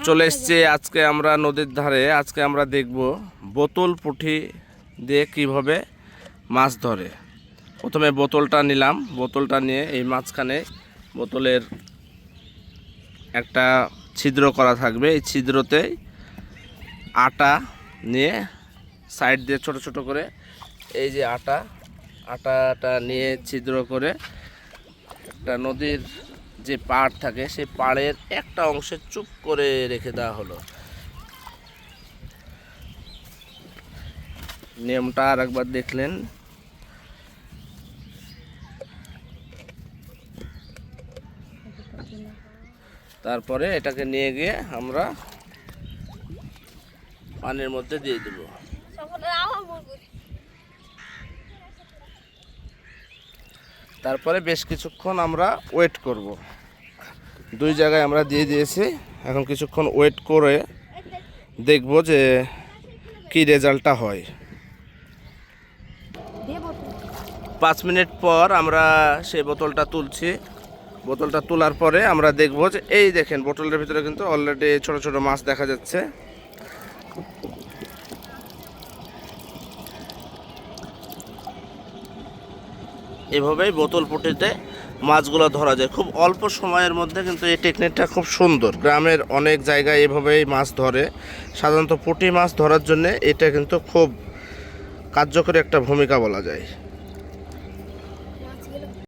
চলে এসছে আজকে আমরা নদীর ধারে। আজকে আমরা দেখব বোতল পুঁটি দিয়ে কিভাবে মাছ ধরে। প্রথমে বোতলটা নিলাম, বোতলটা নিয়ে এই মাঝখানে বোতলের একটা ছিদ্র করা থাকবে, এই ছিদ্রতে আটা নিয়ে সাইড দিয়ে ছোট ছোট করে এই যে আটাটা নিয়ে ছিদ্র করে একটা নদীর যে পাড় থাকে সেই পাড়ের একটা অংশে চুপ করে রেখে দেওয়া হলো। নিয়মটা আর একবার দেখলেন। তারপরে এটাকে নিয়ে গিয়ে আমরা পানির মধ্যে দিয়ে দেব। তারপরে বেশ কিছুক্ষণ আমরা ওয়েট করব। দুই জায়গায় আমরা দিয়ে দিয়েছি, এখন কিছুক্ষণ ওয়েট করে দেখব যে কি রেজাল্টটা হয়। 5 মিনিট পর আমরা সেই বোতলটা তুলছি। বোতলটা তোলার পরে আমরা দেখব যে এই দেখেন বোতলের ভিতরে কিন্তু অলরেডি ছোট ছোট মাছ দেখা যাচ্ছে। এভাবেই বোতল পুঁটিতে মাছগুলো ধরা যায় খুব অল্প সময়ের মধ্যে, কিন্তু এই টেকনিকটা খুব সুন্দর। গ্রামের অনেক জায়গায় এভাবেই মাছ ধরে। সাধারণত পুঁটি মাছ ধরার জন্য এটা কিন্তু খুব কার্যকরী একটা ভূমিকা বলা যায়।